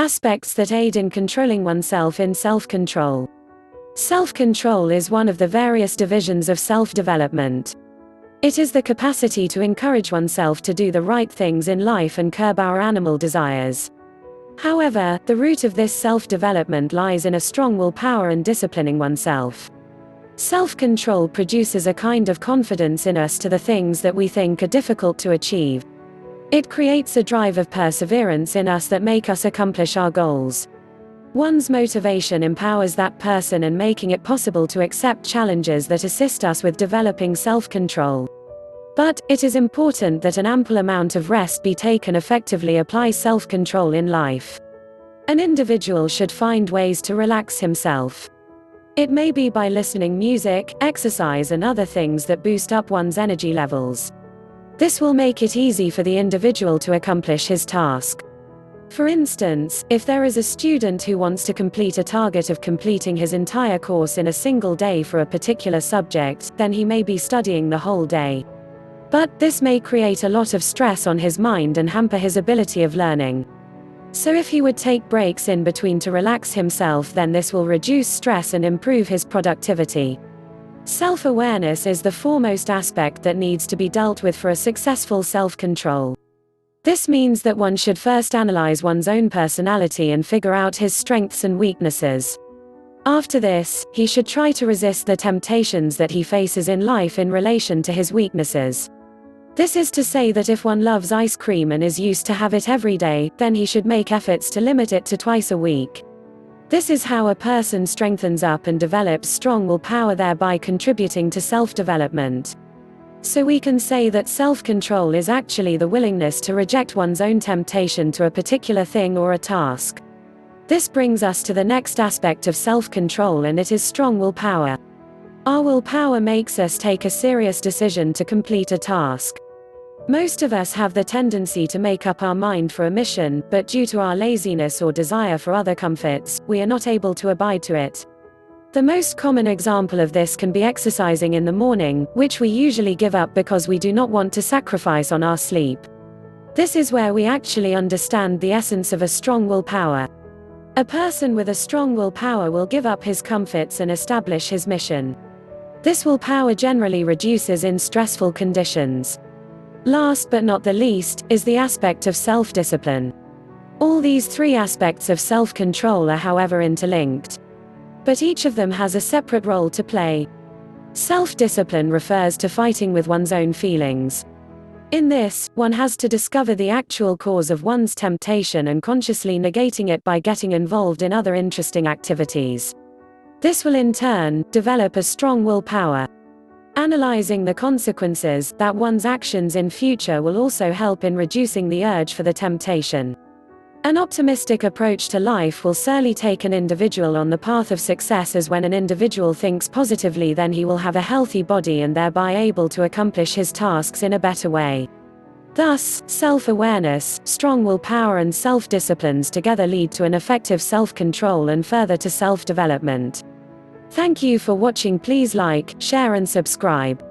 Aspects that aid in controlling oneself in self-control. Self-control is one of the various divisions of self-development. It is the capacity to encourage oneself to do the right things in life and curb our animal desires. However, the root of this self-development lies in a strong willpower and disciplining oneself. Self-control produces a kind of confidence in us to the things that we think are difficult to achieve. It creates a drive of perseverance in us that make us accomplish our goals. One's motivation empowers that person and making it possible to accept challenges that assist us with developing self-control. But, it is important that an ample amount of rest be taken effectively apply self-control in life. An individual should find ways to relax himself. It may be by listening music, exercise and other things that boost up one's energy levels. This will make it easy for the individual to accomplish his task. For instance, if there is a student who wants to complete a target of completing his entire course in a single day for a particular subject, then he may be studying the whole day. But, this may create a lot of stress on his mind and hamper his ability of learning. So if he would take breaks in between to relax himself, then this will reduce stress and improve his productivity. Self-awareness is the foremost aspect that needs to be dealt with for a successful self-control. This means that one should first analyze one's own personality and figure out his strengths and weaknesses. After this, he should try to resist the temptations that he faces in life in relation to his weaknesses. This is to say that if one loves ice cream and is used to have it every day, then he should make efforts to limit it to twice a week. This is how a person strengthens up and develops strong willpower, thereby contributing to self-development. So we can say that self-control is actually the willingness to reject one's own temptation to a particular thing or a task. This brings us to the next aspect of self-control, and it is strong willpower. Our willpower makes us take a serious decision to complete a task. Most of us have the tendency to make up our mind for a mission, but due to our laziness or desire for other comforts, we are not able to abide to it. The most common example of this can be exercising in the morning, which we usually give up because we do not want to sacrifice on our sleep. This is where we actually understand the essence of a strong willpower. A person with a strong willpower will give up his comforts and establish his mission. This willpower generally reduces in stressful conditions. Last but not the least, is the aspect of self-discipline. All these three aspects of self-control are however interlinked. But each of them has a separate role to play. Self-discipline refers to fighting with one's own feelings. In this, one has to discover the actual cause of one's temptation and consciously negating it by getting involved in other interesting activities. This will in turn develop a strong willpower. Analyzing the consequences that one's actions in future will also help in reducing the urge for the temptation. An optimistic approach to life will surely take an individual on the path of success, as when an individual thinks positively, then he will have a healthy body and thereby able to accomplish his tasks in a better way. Thus, self-awareness, strong willpower and self-disciplines together lead to an effective self-control and further to self-development. Thank you for watching. Please like, share and subscribe.